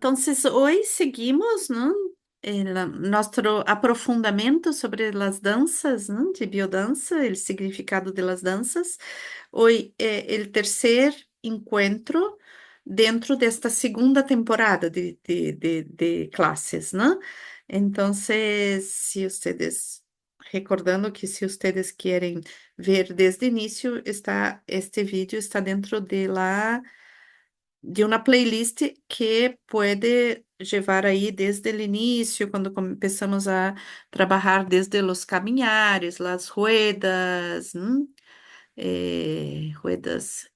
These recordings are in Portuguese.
Entonces, hoy seguimos, ¿no? Nuestro aprofundamento sobre as danças, ¿no? De biodança, o significado de las danças. Hoy é o terceiro encontro dentro desta segunda temporada de classes, ¿no? Entonces, se ustedes, recordando que se ustedes querem ver desde o início, este vídeo está dentro de uma playlist que pode levar aí desde o início, quando começamos a trabalhar desde os caminhares, as ruedas, ruedas,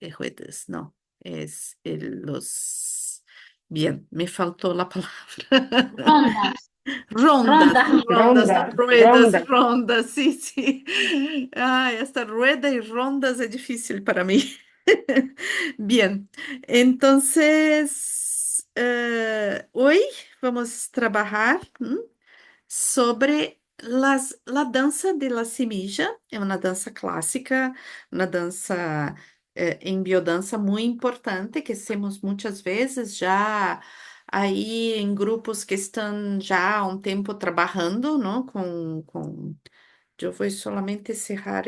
não, los... Bien, me faltou a palavra. Rondas, Rondas, rondas. rondas, não Ronda, ruedas, ronda. rondas, sim, sim. Ah, esta rueda e rondas é difícil para mim. Bien, entonces, hoy vamos trabalhar sobre la dança de la semilla. É uma dança clássica, uma dança em biodança muito importante, que hacemos muitas vezes já aí em grupos que estão já há um tempo trabalhando, não? Eu vou solamente cerrar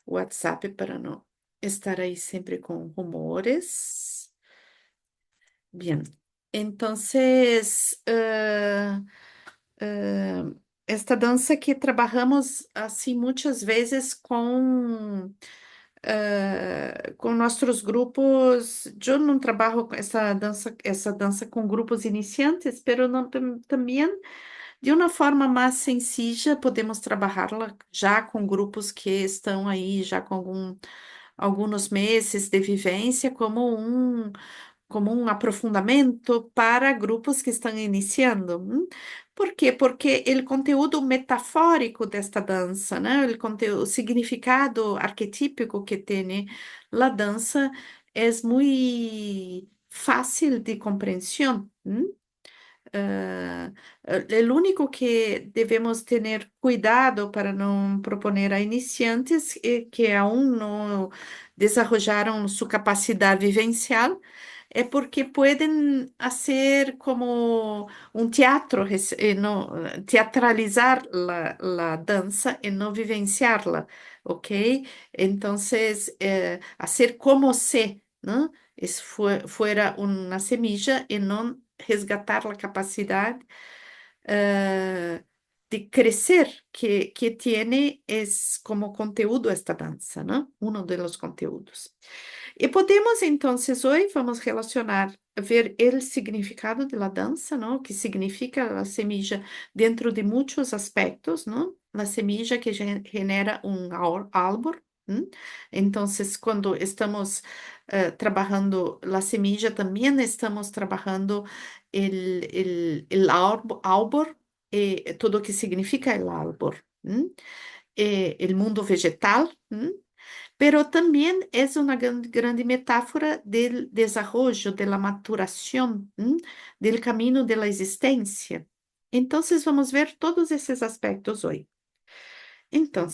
o WhatsApp para não estar aí sempre com rumores. Bien, entonces, esta dança que trabalhamos assim muitas vezes com nossos grupos. Eu não trabalho com essa dança com grupos iniciantes, pero não, também de uma forma mais sencilla podemos trabalhá-la já com grupos que estão aí já com alguns meses de vivência, como um aprofundamento para grupos que estão iniciando. Por quê? Porque o conteúdo metafórico desta dança, né? O significado arquetípico que tem a dança é muito fácil de compreensão. O único que devemos ter cuidado para não proponer a iniciantes que aún não desarrollaram sua capacidade vivencial é porque podem fazer como um teatro, teatralizar a dança e não vivenciá-la, ok? Então, fazer como se, né? Isso fuera uma semilla e não resgatar a capacidade de crescer que tiene es como conteúdo esta dança, ¿no? Uno de los conteúdos. E podemos, entonces, hoy vamos relacionar, ver el significado de la danza, ¿no? Que significa la semilla dentro de muitos aspectos, ¿no? La semilla que genera un árbol. Entonces, quando estamos trabalhando la semilla, também estamos trabalhando el árbol, tudo o que significa el árbol, el mundo vegetal, pero também é uma grande metáfora do desenvolvimento, da maturação, do caminho da existência. Então, vamos ver todos esses aspectos hoje. Então,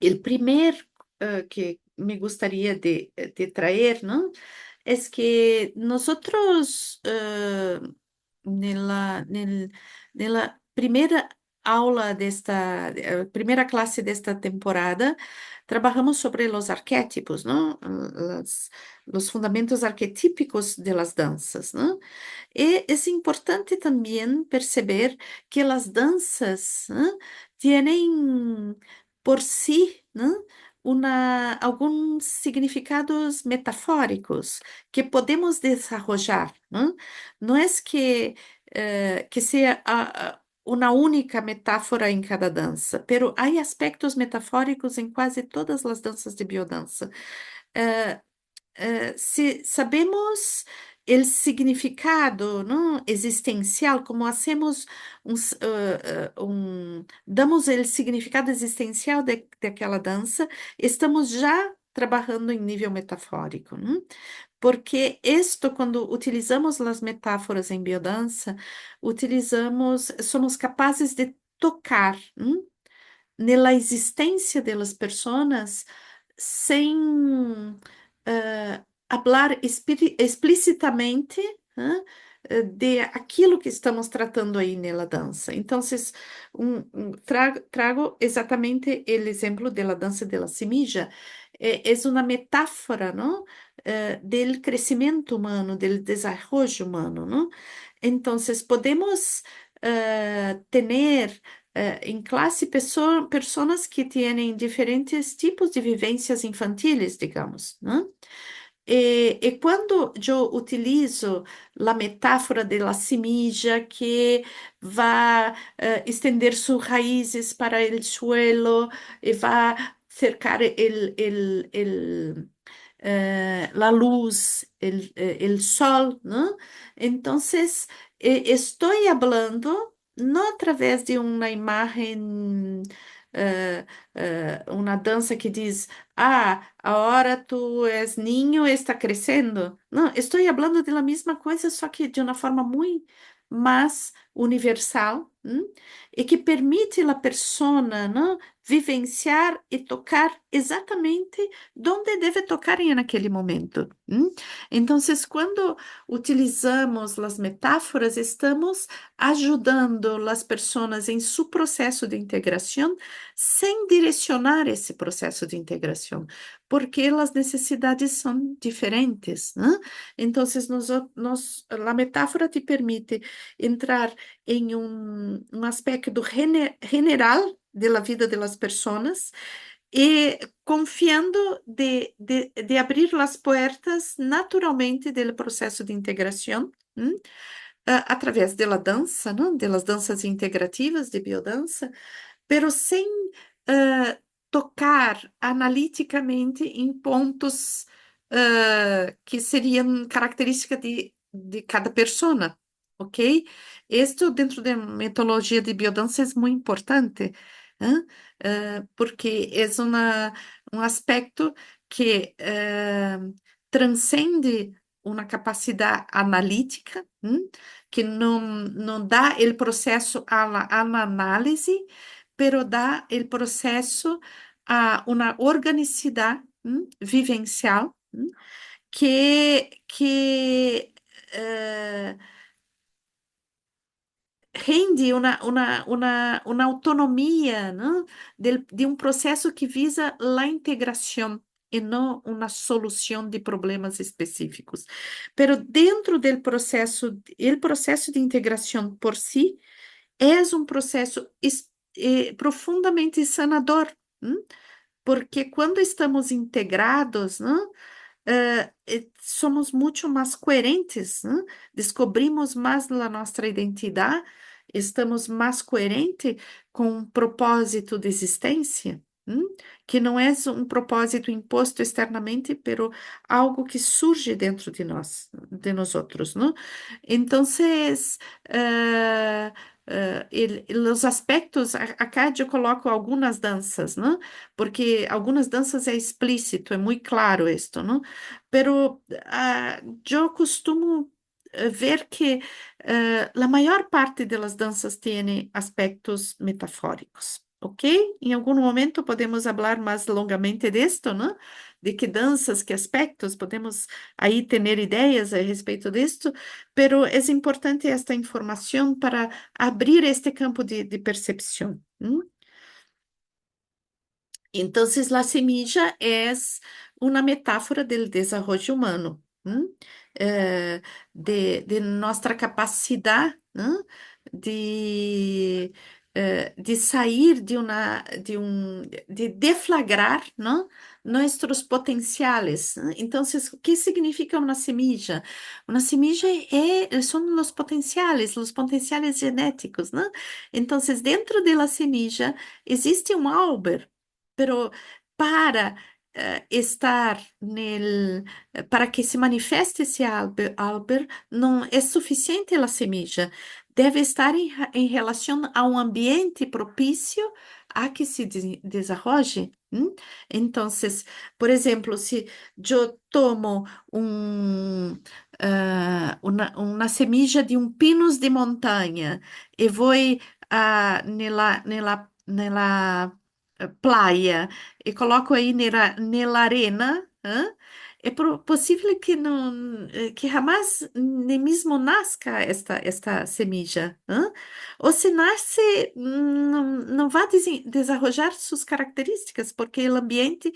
o primeiro que me gostaria de trazer, não, é que nós nela primeira aula primeira classe desta temporada, trabalhamos sobre os arquétipos, não? Os fundamentos arquetípicos das danças, não? E é importante também perceber que as danças, né, têm por si, né, alguns significados metafóricos que podemos desarrollar, né? Não é que seja uma única metáfora em cada dança, pero há aspectos metafóricos em quase todas as danças de biodança. Se sabemos o significado, não, existencial, como hacemos damos o significado existencial daquela dança, estamos já trabalhando em nível metafórico, não? Porque isto, quando utilizamos as metáforas em biodança, somos capazes de tocar, na existência das pessoas sem hablar explicitamente, hã, de aquilo que estamos tratando aí na dança. Então, trago exatamente o exemplo da dança da semilla. É uma metáfora, não? Del crescimento humano, del desarrollo humano, não? Então, podemos ter em classe pessoas que têm diferentes tipos de vivências infantiles, digamos, né? E quando eu utilizo a metáfora da semilla que vai estender suas raízes para o suelo e vai cercar la luz, el sol, ¿no? Entonces, estoy hablando no a través de uma imagem, uma dança que diz, agora tu és niño, está crescendo. Não, estou falando de la mesma coisa, só que de uma forma muito mais universal, e que permite a persona, não, vivenciar e tocar exatamente donde deve tocar naquele momento. Então, quando utilizamos as metáforas, estamos ajudando as pessoas em seu processo de integração sem direcionar esse processo de integração, porque as necessidades são diferentes, né? Então, a metáfora te permite entrar em um aspecto general da vida das pessoas e confiando de abrir as portas naturalmente do processo de integração, através da dança, não? Das danças integrativas de biodança, pero sem tocar analiticamente em pontos que seriam características de cada persona, ok? Isto dentro da metodologia de biodança é muito importante, hã? Porque é um aspecto que transcende uma capacidade analítica, que não dá o processo à análise, pero dá o processo a uma organicidade vivencial que rende uma autonomia, né, de um processo que visa a integração e não uma solução de problemas específicos. Pero dentro do processo, o processo de integração por si é um processo profundamente sanador, porque quando estamos integrados, né, somos muito mais coerentes, né? Descobrimos mais da nossa identidade, estamos mais coerentes com o propósito de existência, que não é um propósito imposto externamente, pero algo que surge dentro de nós outros, né? Então, os aspectos, acá eu coloco algumas danças, né? Porque algumas danças é explícito, é muito claro isto, não? Pero eu costumo ver que a maior parte das danças tem aspectos metafóricos, ok? Em algum momento podemos falar mais longamente disto, não? De que danças, que aspectos, podemos aí ter ideias a respeito disto, pero é importante esta informação para abrir este campo de percepção. Entonces, la semilla es una metáfora del desarrollo humano, Eh, de nuestra capacidad, ¿no? De sair de deflagrar, ¿no? Nuestros potenciales, ¿no? Entonces, ¿qué significa una semilla? Una semilla son los potenciales genéticos, ¿no? Entonces, dentro de la semilla existe un áuber, pero para estar para que se manifeste esse Albert, não é suficiente a semilla, deve estar em relação a um ambiente propício a que se desarrolle. Então, por exemplo, se eu tomo uma semilla de um pinus de montanha e vou nela playa e coloco aí nela arena, possível que não, que jamás nem mesmo nasca esta semilla, hã? Ou se nasce, não vai desarrollar suas características, porque o ambiente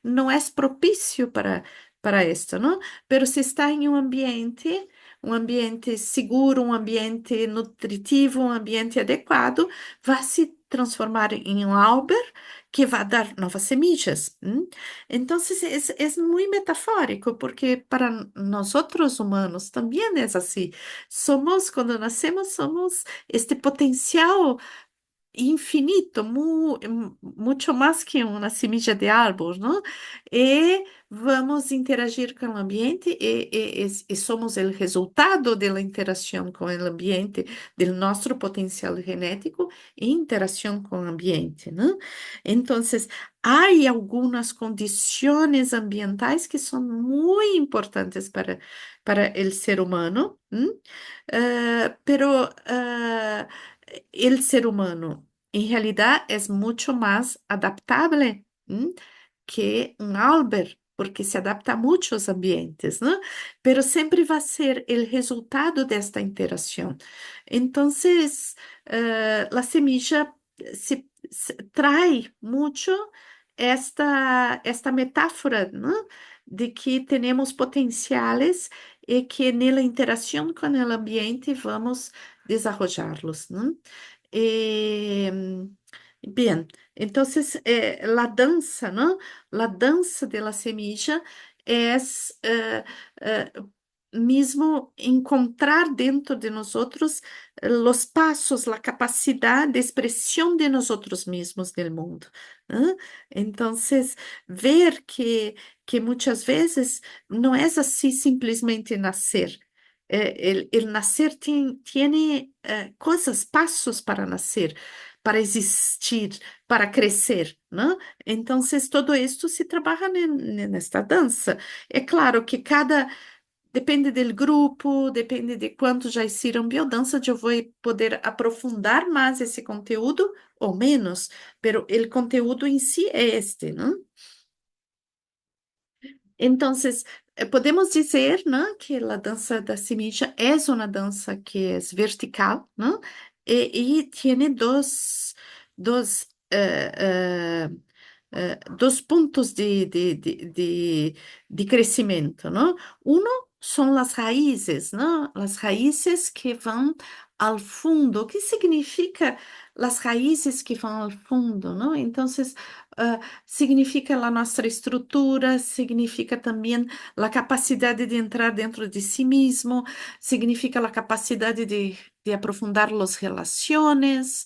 não é propício para isto, não? Pero se está em um ambiente seguro, um ambiente nutritivo, um ambiente adequado, vai se transformar em um álber que vai dar novas semillas. Então, é muito metafórico, porque para nós outros humanos também é assim. Somos, quando nascemos, somos este potencial infinito, muito mais que uma semilla de árvore, não? E vamos interagir com o ambiente e somos o resultado da interação com o ambiente, do nosso potencial genético e interação com o ambiente, não? Então, há algumas condições ambientais que são muito importantes para o ser humano, pero el ser humano en realidad es mucho más adaptable, que um Albert, porque se adapta a muitos ambientes, né? Pero sempre vai ser o resultado desta interação. Então, a semilla trai muito esta metáfora, né? De que temos potenciais e que na interação com o ambiente vamos desarrollá-los, né? E, Bien, entonces la danza, ¿no? La danza de la semilla es mismo encontrar dentro de nosotros los pasos, la capacidad de expresión de nosotros mismos del mundo. ¿Ah? Entonces, ver que muchas veces no es así simplesmente nacer. El nacer tiene cosas, pasos para nacer, para existir, para crescer, né? Então, todo isso se trabalha nesta dança. É claro que depende do grupo, depende de quantos já hicieron biodança, eu vou poder aprofundar mais esse conteúdo ou menos, pero o conteúdo em si é este, né? Então, podemos dizer, né, que a dança da semilla é uma dança que é vertical, né, e tem dos pontos de crescimento, ¿no? Uno son las raíces, ¿no? Las raíces que van al fundo. ¿Qué significa las raíces que van al fundo, ¿no? Entonces, significa a nossa estrutura, significa também a capacidade de entrar dentro de si mesmo, significa a capacidade de aprofundar as relações,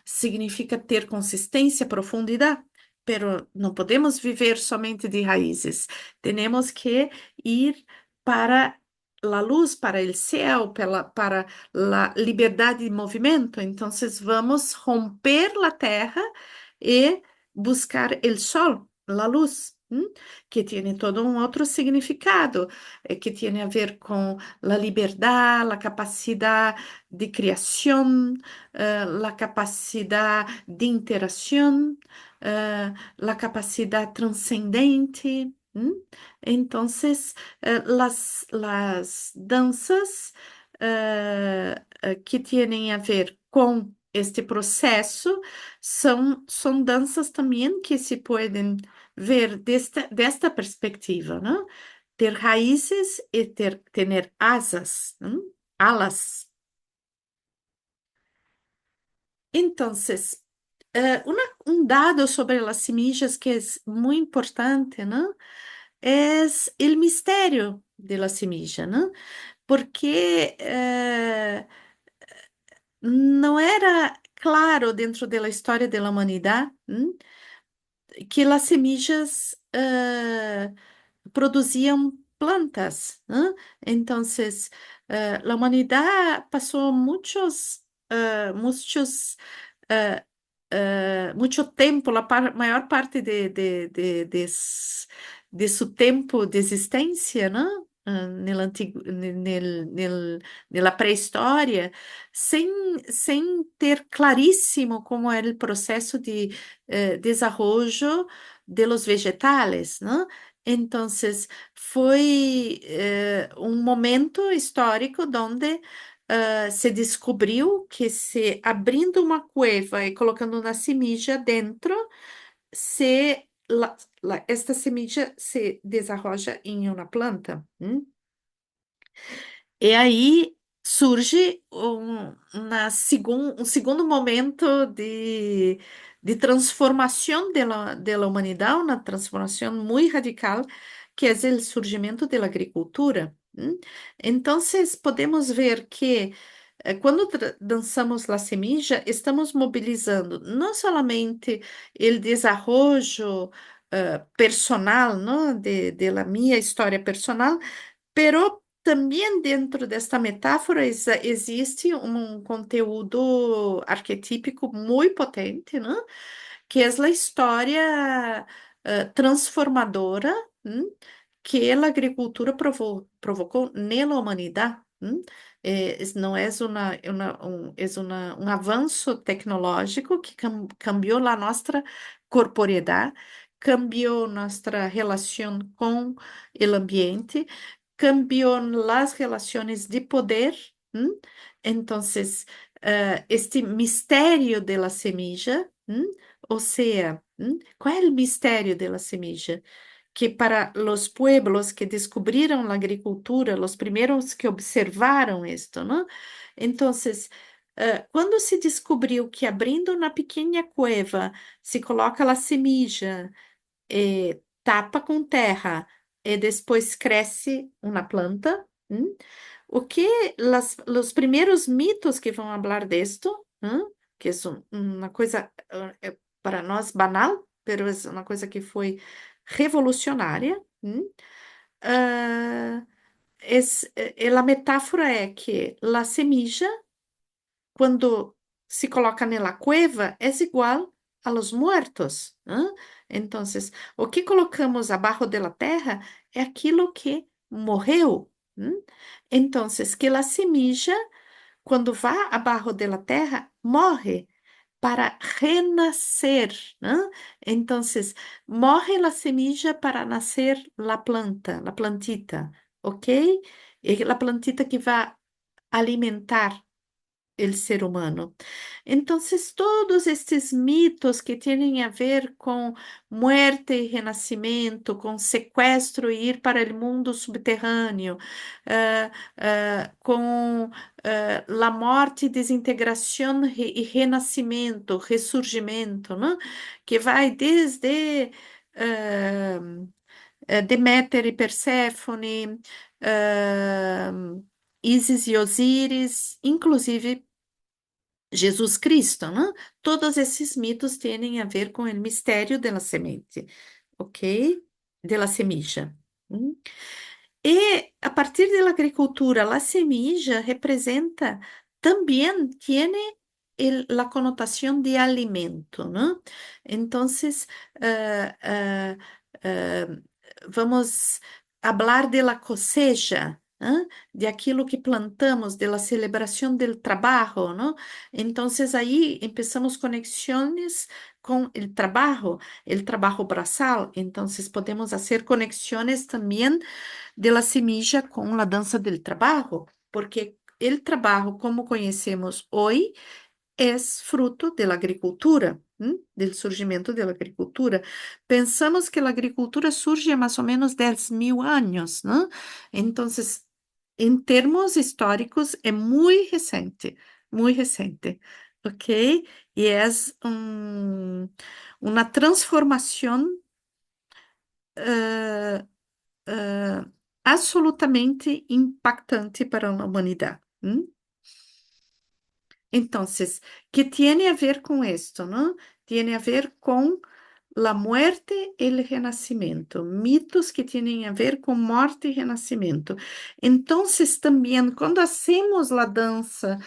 significa ter consistência, profundidade. Pero não podemos viver somente de raízes. Temos que ir para a luz, para o céu, para a liberdade de movimento. Então, vamos romper a terra e buscar o sol, a luz, que tem todo um outro significado, que tem a ver com a liberdade, a capacidade de criação, a capacidade de interação, la capacidad trascendente. Entonces, las danzas que tienen a ver com este processo são danças também que se podem ver desta perspectiva, né? Ter raízes e ter asas, alas. Então, um dado sobre as semillas que é muito importante, ¿no? É o mistério de la semilla, ¿no? Porque não era claro dentro da história da humanidade que as semillas produziam plantas, ¿no? Então, a humanidade passou muitos muito tempo, maior parte de seu tempo de existência, né? Nella pré-história, sem ter claríssimo como era o processo de desenvolvimento de los vegetales, né? Entonces, foi um momento histórico onde se descobriu que se abrindo uma cueva e colocando uma semilla dentro, esta semilla se desarrolla em uma planta. E aí surge um segundo momento de transformação da humanidade, uma transformação muito radical, que é o surgimento da agricultura. Então, podemos ver que quando lançamos a semilla, estamos mobilizando não somente o desenvolvimento personal, ¿no? De la minha história personal, pero também dentro desta metáfora existe um conteúdo arquetípico muito potente, né? Que é a história transformadora, que a agricultura provocou na humanidade. Não é um avanço tecnológico que cambiou a nossa corporeidade, cambiou nossa relação com o ambiente, cambió las relaciones de poder. ¿M? Entonces, este misterio de la semilla, o sea, ¿cuál es el misterio de la semilla? Que para los pueblos que descubrieron la agricultura, los primeros que observaron esto, ¿no? Entonces, quando se descobriu que abrindo uma pequena cueva se coloca a semilla, tapa com terra e depois cresce uma planta. O que os primeiros mitos que vão falar disto, que é uma coisa para nós banal, mas é uma coisa que foi revolucionária. Ah, a metáfora é que a semilla quando se coloca na cueva, é igual a los muertos. Então, o que colocamos abaixo da terra é aquilo que morreu. Então, que a semilla, quando vá abaixo da terra, morre para renascer. Então, morre a semilla para nascer a planta, a plantita, ok? E a plantita que vai alimentar el ser humano. Entonces, todos estes mitos que têm a ver com muerte e renascimento, com sequestro e ir para o mundo subterrâneo, com la morte, desintegração e renascimento, ressurgimento, né? Que vai desde Deméter e Perséfone, Ísis e Osíris, inclusive Jesus Cristo, né? Todos esses mitos têm a ver com o mistério da semente, ok? Da semilla. E a partir da agricultura, a semilla representa também, tiene la conotación de alimento, ¿no? Entonces, vamos hablar de la cosecha, de aquilo que plantamos, de la celebración del trabajo, ¿no? Entonces, aí empezamos conexões com o trabalho braçal, entonces podemos fazer conexões também de la semilla com a dança del trabalho, porque o trabalho, como conhecemos hoje, é fruto da agricultura, do surgimento da agricultura. Pensamos que a agricultura surge há mais ou menos 10.000 anos, né? Então, em termos históricos, é muito recente, ok? E é uma transformação uh, uh, absolutamente impactante para a humanidade. Então, que tem a ver com isto, não? Tem a ver com a morte e o renascimento, mitos que têm a ver com morte e renascimento. Então, também, quando hacemos a dança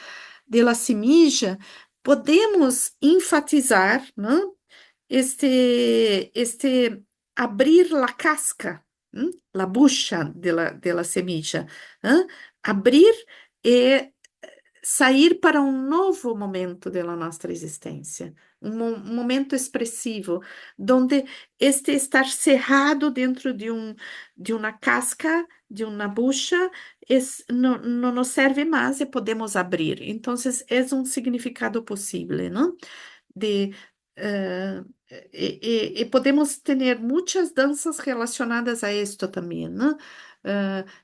de la semilla, podemos enfatizar, não? Este abrir la casca, la bucha de la semilla, abrir e sair para um novo momento da nossa existência. um momento expressivo, donde este estar cerrado dentro de uma casca, de uma bucha, não nos serve mais e podemos abrir. Então, é um significado possível, não? De, eh, e podemos ter muitas danças relacionadas a esto também, né?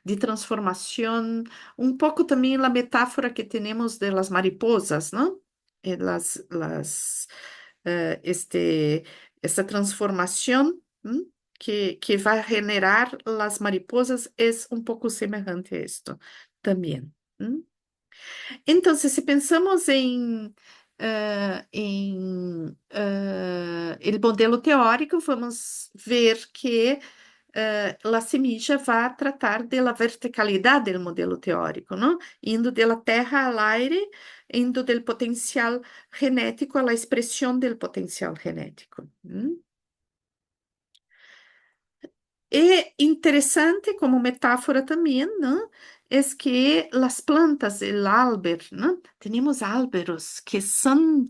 De transformação, um pouco também a metáfora que temos de las mariposas, ¿no? Esta transformação, que vai generar las mariposas é um pouco semelhante a esto também. Então, se pensamos em o modelo teórico, vamos ver que a semilla vai tratar da verticalidade do modelo teórico, não? Indo da terra ao aire, indo do potencial genético à expressão do potencial genético. E interessante como metáfora também, não? É que as plantas, o álber, não? Temos álberos que são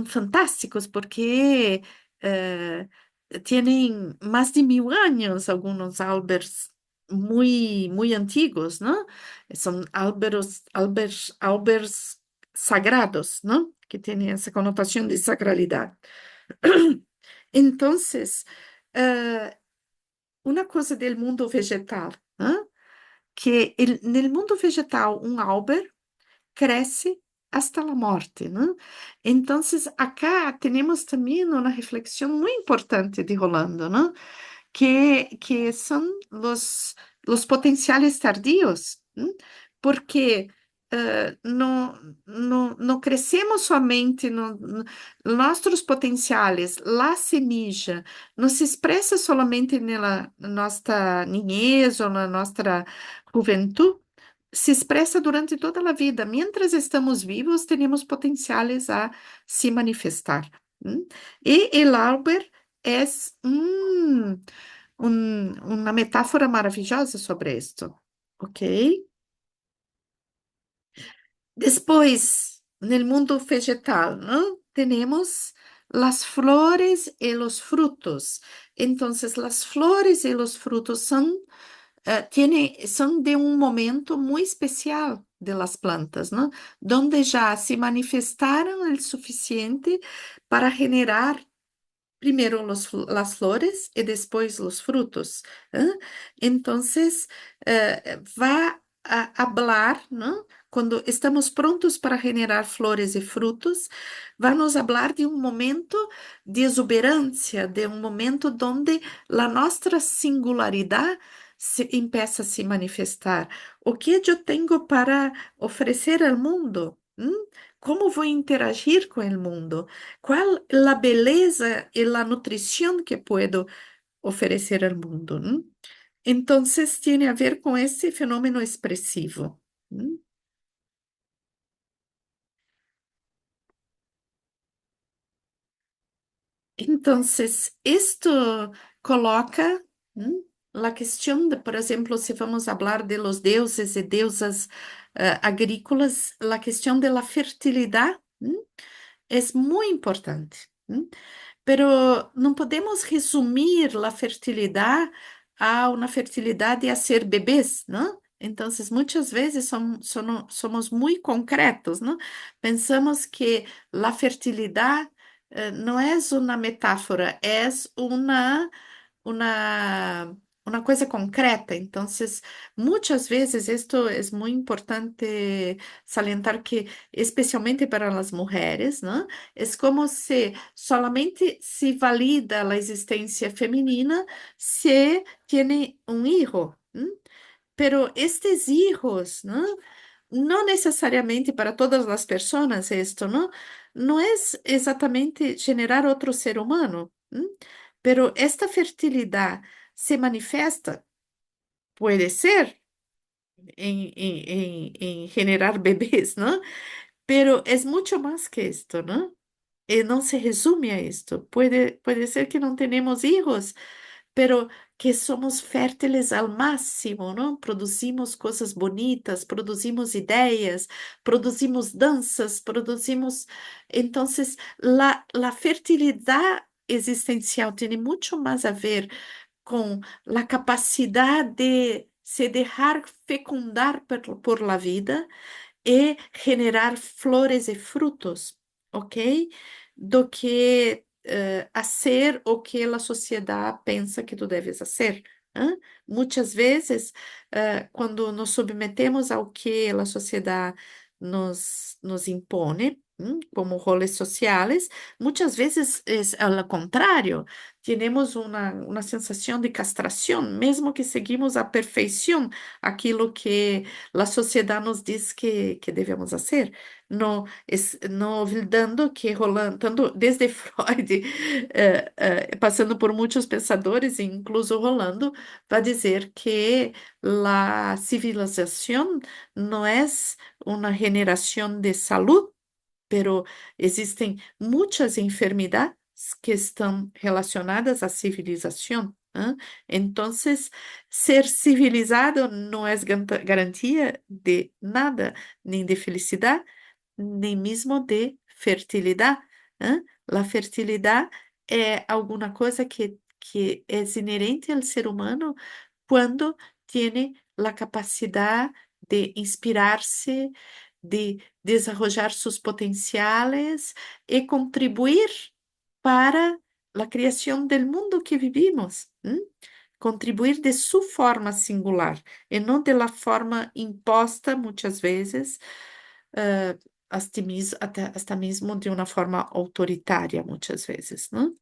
fantásticos porque têm mais de 1000 anos, alguns álberes muito antigos, não? São álberes sagrados, não? Que têm essa conotação de sacralidade. Então, uma coisa do mundo vegetal, né? Que no mundo vegetal, um álber cresce hasta a morte, né? Então, acá temos também uma reflexão muito importante de Rolando, né? Que são os potenciais tardios, porque não crescemos somente nossos potenciais, a semilla não se expressa somente na nossa niñez ou na nossa juventude, se expressa durante toda a vida. Mientras estamos vivos, temos potenciais a se manifestar. E el áuber é um, uma metáfora maravilhosa sobre isto, ok? Depois, no mundo vegetal, não? Temos as flores e os frutos. Então, as flores e os frutos são de um momento muito especial de las plantas, ¿no? Donde já se manifestaram o suficiente para generar primero las flores y después los frutos. ¿Eh? Entonces, va a hablar, ¿no? Cuando estamos prontos para generar flores y frutos, vamos a hablar de un momento de exuberancia, de un momento donde la nuestra singularidad se empieza a se manifestar. O que eu tenho para oferecer ao mundo? Como vou interagir com o mundo? ¿Cuál la beleza y la nutrición que puedo ofrecer al mundo? Entonces, tiene a ver con ese fenómeno expresivo. ¿Mm? Entonces, esto coloca la cuestión de, por ejemplo, si vamos a hablar de los deuses y deusas agrícolas, la cuestión de la fertilidad es muy importante. Pero não podemos resumir a fertilidade a uma fertilidade a ser bebês, não? Então, muitas vezes somos muito concretos, não? Pensamos que a fertilidade não é uma metáfora, é uma, uma coisa concreta. Então, muitas vezes, isto é muito importante salientar que, especialmente para as mulheres, né, é como se solamente se valida a existência feminina se tem um filho. Pero estes hijos, ¿no? No necesariamente para todas las personas esto, ¿no? No es exactamente generar otro ser humano, pero esta fertilidad se manifiesta, puede ser en generar bebés, ¿no? Pero es mucho más que esto, ¿no? No se resume a esto. Puede ser que no tenemos hijos pero que somos fértiles al máximo, ¿no? Producimos cosas bonitas, producimos ideas, producimos danzas, producimos... Entonces, la fertilidad existencial tiene mucho más a ver con la capacidad de se dejar fecundar por la vida e generar flores e frutos, ok? Do que hacer o que a sociedade pensa que tu deves fazer. Hã? Muitas vezes, quando nos submetemos ao que a sociedade nos impõe, como roles sociais, muitas vezes é ao contrário, temos uma sensação de castração, mesmo que seguimos à perfeição aquilo que a sociedade nos diz que devemos fazer, não olvidando que rolando, tanto desde Freud, passando por muitos pensadores, e incluso Rolando, vai dizer que a civilização não é uma generação de saúde, pero existem muitas enfermidades que estão relacionadas à civilização. Então, ser civilizado não é garantia de nada, nem de felicidade, nem mesmo de fertilidade. A fertilidade é alguma coisa que é inerente ao ser humano quando tem a capacidade de inspirar-se, de desarrollar seus potenciais e contribuir para a criação do mundo que vivimos. Contribuir de sua forma singular e não de la forma imposta muitas vezes, hasta mesmo de uma forma autoritária muitas vezes, não?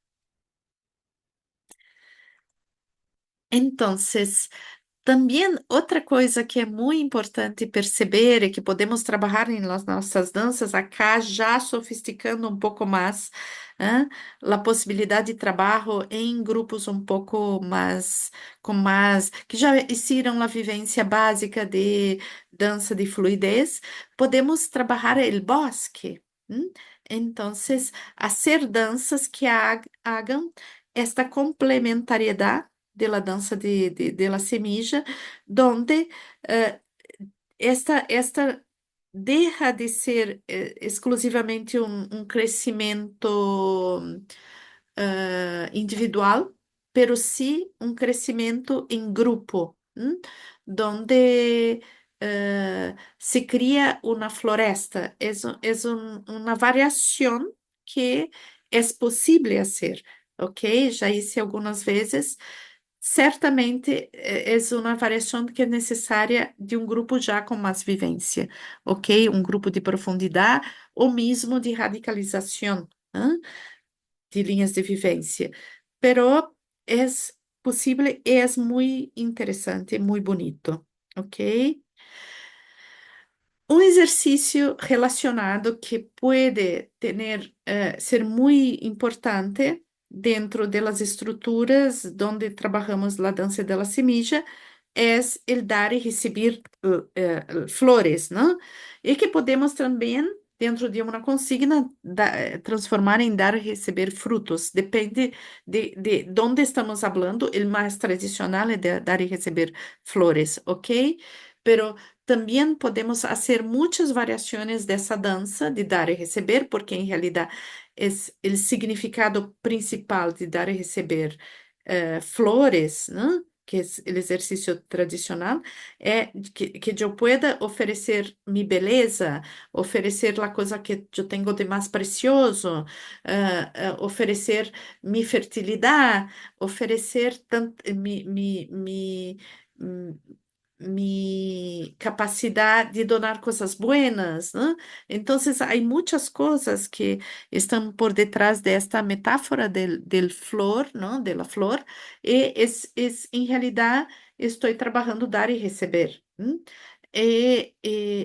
Então, também outra coisa que é muito importante perceber e que podemos trabalhar em las nossas danças, acá já sofisticando um pouco mais, a possibilidade de trabalho em grupos um pouco mais, com mais, que já hicieron a vivência básica de dança de fluidez, podemos trabalhar o bosque. Então, fazer danças que hagam esta complementariedade de la dança de la semilla, donde esta deja de ser exclusivamente um crescimento individual, pero sí um crescimento em grupo, donde se cria uma floresta. Uma variação que é possível fazer, ok? Já hice algumas vezes. Certamente é uma variação que é necessária de um grupo já com mais vivência, ok? Um grupo de profundidade ou mesmo de radicalização, de linhas de vivência. Pero é possível e é muito interessante, muito bonito, ok? Um exercício relacionado que pode ter, ser muito importante dentro das estruturas onde trabalhamos a dança da semilla é el dar e receber flores, não? E que podemos também, dentro de uma consigna, transformar em dar e receber frutos. Depende de onde estamos falando. O mais tradicional é de dar e receber flores, ok? Pero também podemos fazer muitas variações dessa dança de dar e receber, porque em realidade é o significado principal de dar e receber flores, né? Que é o exercício tradicional, é que eu pueda oferecer minha beleza, oferecer a coisa que eu tenho de mais precioso, oferecer minha fertilidade, oferecer mi capacidade de donar coisas buenas, né? Então, há muitas coisas que estão por detrás desta metáfora del flor, não? De la flor, e em realidade, estou trabalhando dar e receber. E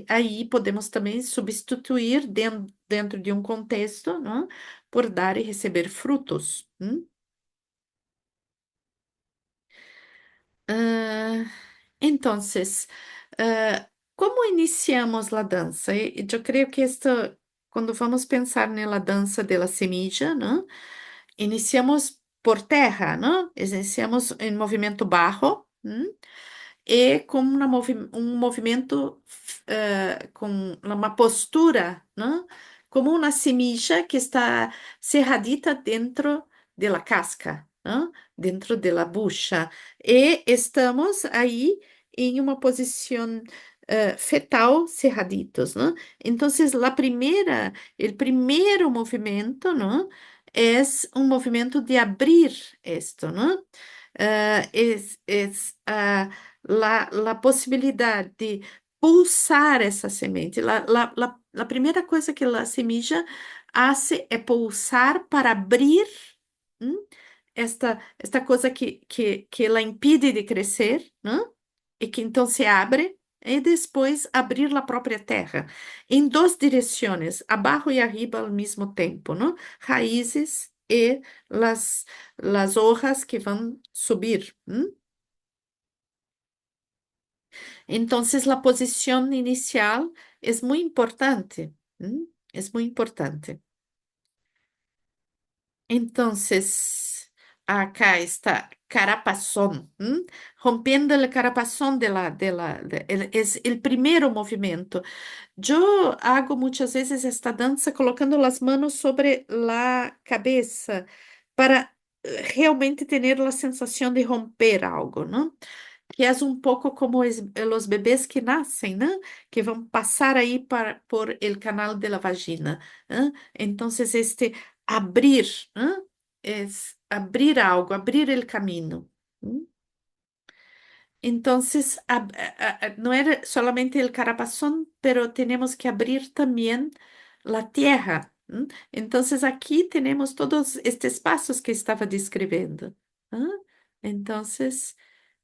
aí podemos também substituir dentro de um contexto, não? Por dar e receber frutos. Ah, entonces, ¿cómo iniciamos la danza? Yo creo que esto, cuando vamos a pensar en la danza de la semilla, ¿no? Iniciamos por terra, não? Iniciamos em movimento bajo, e com um movimento, com uma postura, não? Como uma semilla que está cerradita dentro da casca, não? Dentro da bucha. E estamos aí em uma posição fetal cerraditos, não? Então, o primeiro movimento, não? É um movimento de abrir esto, não? Es la possibilidade de pulsar essa semente. La primeira coisa que a semilla hace é pulsar para abrir, hum, esta coisa que ela impede de crescer, né? E que então se abre. E depois abrir a própria terra em duas direções, abaixo e arriba ao mesmo tempo, não? Raízes e las hojas que vão subir. Entonces, la posición inicial es muy importante. Es muy importante. Entonces, acá está carapazón. Rompiendo el carapazón es el primer movimiento. Yo hago muchas veces esta danza colocando las manos sobre la cabeza para realmente tener la sensación de romper algo, ¿no? Que é um pouco como os bebês que nascem, né? Que vão passar aí por el canal de la vagina. Né? Então, este abrir, né? Es abrir algo, abrir el camino. ¿Mm? Entonces, no era solamente el carapazón, pero tenemos que abrir también la tierra. Entonces, aquí tenemos todos estes passos que estava descrevendo. ¿Ah? Entonces,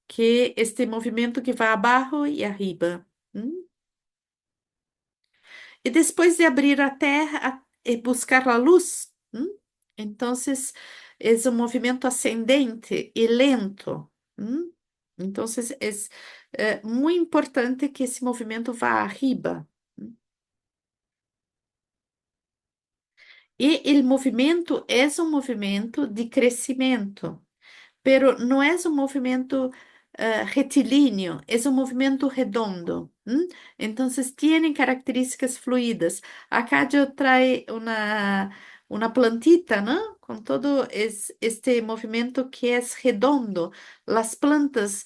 que este movimento que vai abaixo e arriba. E depois de abrir a terra e buscar a luz, então é um movimento ascendente e lento. Então é muito importante que esse movimento vá arriba. E o movimento é um movimento de crescimento. Pero no es un movimiento retilíneo, es un movimiento redondo. Entonces tienen características fluidas. Acá yo trae una plantita, ¿no? Con todo este movimiento que es redondo. Las plantas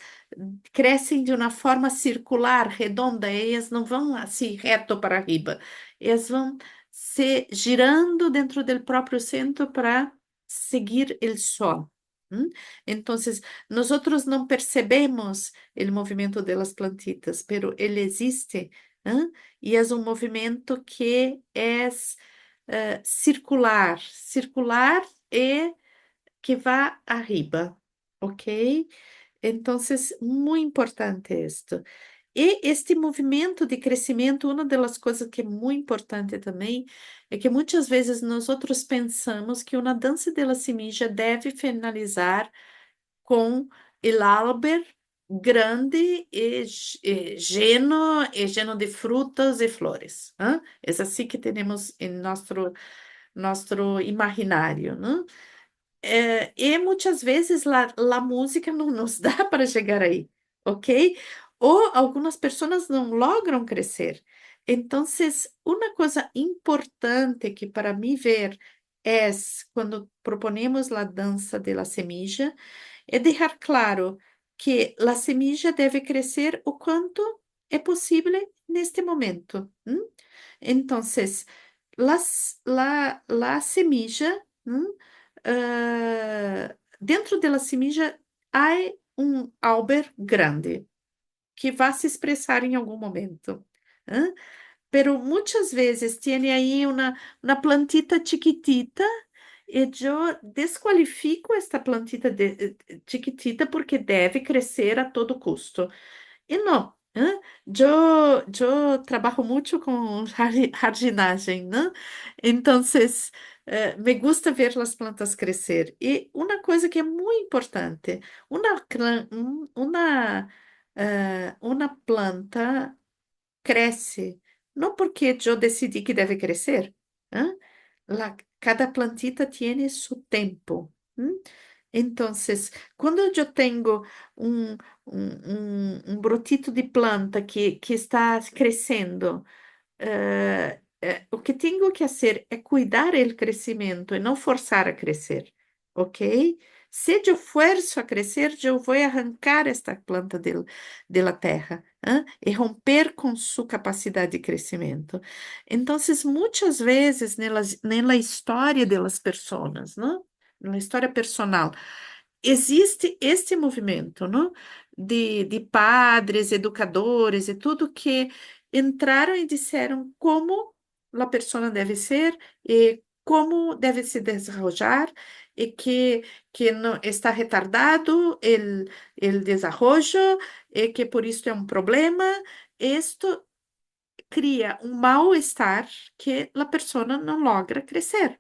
crescem de uma forma circular, redonda, elas não vão assim reto para arriba, elas vão se girando dentro do próprio centro para seguir o sol. Então, nós não percebemos o movimento das plantitas, pero ele existe, e é um movimento que é circular, circular e que vai arriba, ok? Então, muito importante isto. E este movimento de crescimento, uma das coisas que é muito importante também, é que muitas vezes nós outros pensamos que uma dança de la semilla deve finalizar com el álber grande e lleno de frutas e flores. É assim que temos em nosso imaginário, né? E muitas vezes a música não nos dá para chegar aí, ok? Ou algumas pessoas não logram crescer. Então, uma coisa importante que para mim ver é quando proponemos a dança de la semilla, é deixar claro que a semilla deve crescer o quanto é possível neste momento. Então, la semilla, dentro da semilla há um álber grande que vai se expressar em algum momento. ¿Ah? Pero muitas vezes tem aí uma plantita chiquitita e eu desqualifico esta plantita chiquitita porque deve crescer a todo custo. E não, eu trabalho muito com jardinagem, né? Então, me gusta ver as plantas crescer. E uma coisa que é muito importante, uma planta cresce, não porque eu decidi que deve crescer, cada plantita tem seu tempo. Entonces, quando eu tenho um, um brotito de planta que está crescendo, o que tenho que fazer é cuidar o crescimento e não forçar a crescer, ok? Se eu forço a crescer, eu vou arrancar esta planta da terra, e romper com sua capacidade de crescimento. Então, muitas vezes, na história das pessoas, não? Na história personal, existe este movimento, não? De padres, educadores e tudo que entraram e disseram como a pessoa deve ser e como deve se desenvolver e que não está retardado el desarrollo e que por isso é um problema. Isto cria um mal-estar que a pessoa não logra crescer,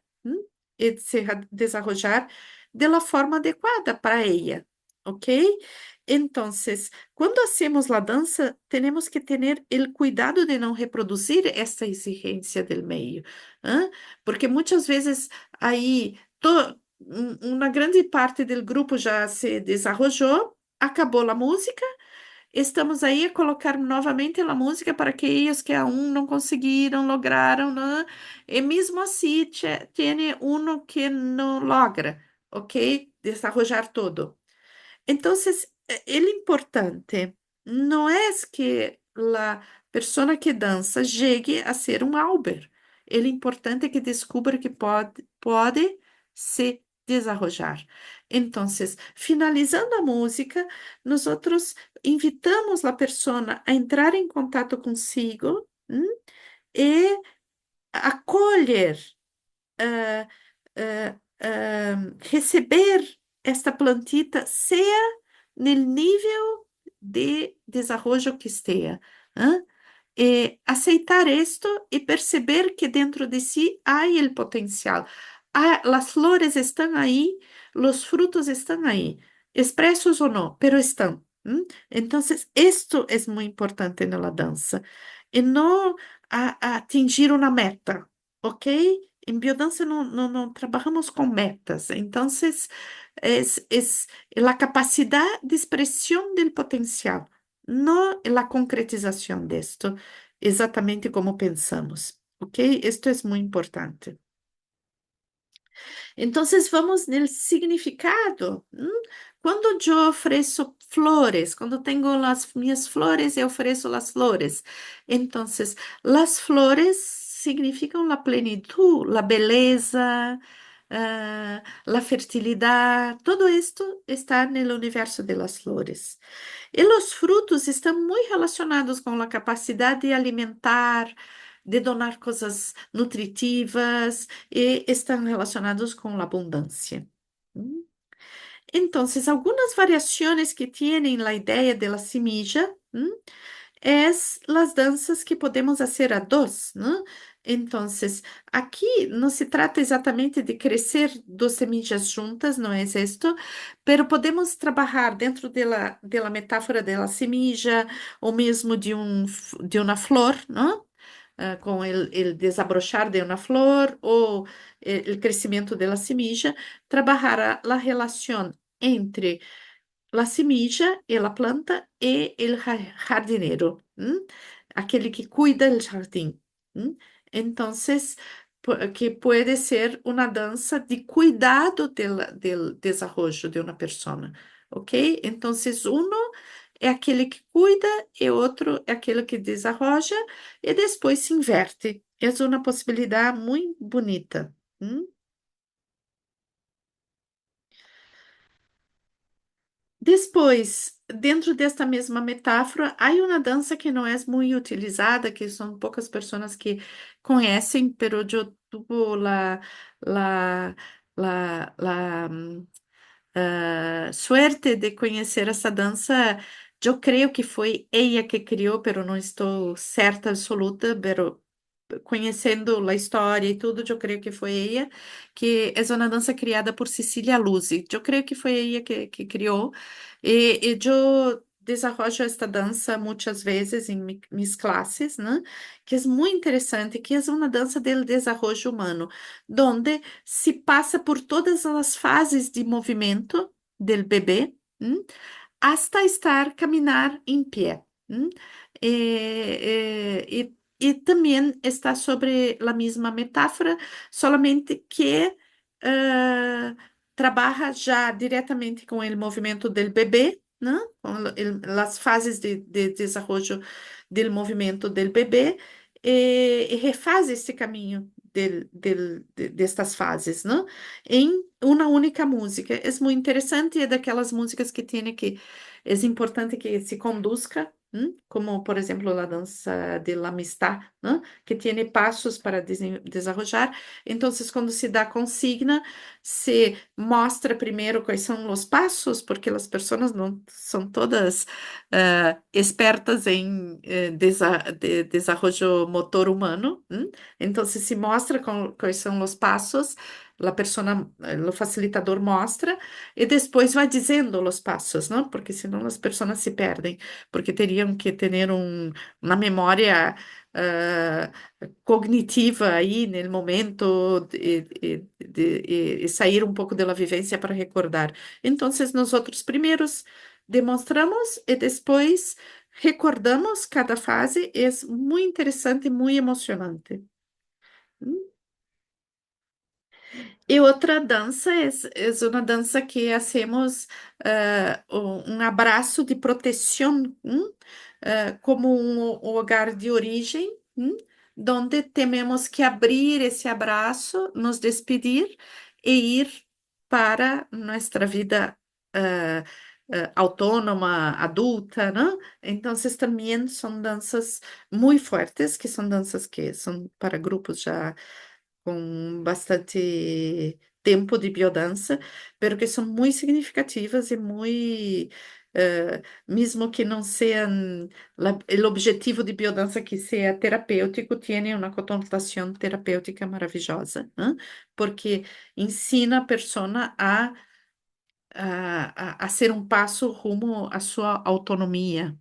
e se desenvolver de la forma adequada para ela, ok? Então, quando hacemos a dança, temos que ter o cuidado de não reproduzir essa exigência do meio, porque muitas vezes aí uma grande parte do grupo já se desenvolveu, acabou a música. Estamos aí a colocar novamente a música para aqueles que aún não conseguiram, lograram, né? E mesmo assim, tem um que não logra, ok? Desarrollar todo. Entonces, el importante não é que a pessoa que dança chegue a ser um Albert. O importante é que descubra que pode se desarrollar. Então, finalizando a música, nós invitamos a pessoa a entrar em contato consigo, e acolher, receber esta plantita, seja no nível de desenvolvimento que esteja. Aceitar esto e perceber que dentro de si há o potencial. As flores estão aí, os frutos estão aí, expressos ou não, pero estão. Então, isto é muito importante na dança. E não a atingir uma meta, ok? Em biodança não trabalhamos com metas. Então, é a capacidade de expressão do potencial, não a concretização disto, exatamente como pensamos, ok? Isto é muito importante. Então, vamos no significado. Quando eu ofereço flores, quando tenho as minhas flores, eu ofereço as flores. Então, as flores significam a plenitude, a beleza, a fertilidade. Todo isto está no universo das flores. E os frutos estão muito relacionados com a capacidade de alimentar, de donar coisas nutritivas e estão relacionados com a abundância. Hum? Então, algumas variações que têm a ideia de la semilla, es las danças que podemos fazer a dois, né? Então, aqui não se trata exatamente de crescer duas semillas juntas, não é isto, pero podemos trabalhar dentro de la metáfora da semilla, ou mesmo de uma flor, não? Com o desabrochar de uma flor ou o crescimento da semilla, trabalhar a relação entre la semilla e la planta e el jardinero, aquele que cuida do jardim. Entonces, que pode ser uma dança de cuidado del desarrollo de uma pessoa, ok? Entonces, uno é aquele que cuida e outro é aquele que desarrolla e depois se inverte. É uma possibilidade muito bonita. Depois, dentro desta mesma metáfora, há uma dança que não é muito utilizada, que são poucas pessoas que conhecem, pero eu tuve suerte de conhecer essa dança. Eu creio que foi ela que criou, pero não estou certa absoluta, pero conhecendo a história e tudo, eu creio que foi ela, que é uma dança criada por Cecília Luzi. Eu creio que foi ela que criou. E eu desarrollo esta dança muitas vezes em mis classes, né? Que é muito interessante, que é uma dança do desenvolvimento humano, onde se passa por todas as fases de movimento do bebê, hasta estar caminar em pé. E também está sobre a mesma metáfora, solamente que trabalha já diretamente com o movimento do bebê, né? Com as fases de desenvolvimento do movimento do bebê, e refaz esse caminho destas fases, né? Em uma única música. É muito interessante, é daquelas músicas que tem que é importante que se conduzca, como por exemplo a dança de la amistad, né? Que tem passos para desarrollar. Então, quando se dá consigna, se mostra primeiro quais são os passos, porque as pessoas não são todas expertas em desenvolvimento motor humano. Então, se mostra quais são os passos, a persona, o facilitador mostra e depois vai dizendo os passos, não? Porque senão as pessoas se perdem, porque teriam que ter uma memória ah, cognitiva aí no momento e sair um pouco da vivência para recordar. Então, nós outros primeiros demonstramos e depois recordamos cada fase. É muito interessante, muito emocionante. E outra dança é uma dança que hacemos um abraço de proteção, como um lugar de origem, donde temos que abrir esse abraço, nos despedir e ir para nossa vida autônoma, adulta, né? Então, também são danças muito fortes, que são danças que são para grupos já com bastante tempo de biodança, pero que são muito significativas e muito, mesmo que não sejam o objetivo de biodança que seja terapêutico, tem uma conotação terapêutica maravilhosa, né? Porque ensina a persona a ser um passo rumo à sua autonomia.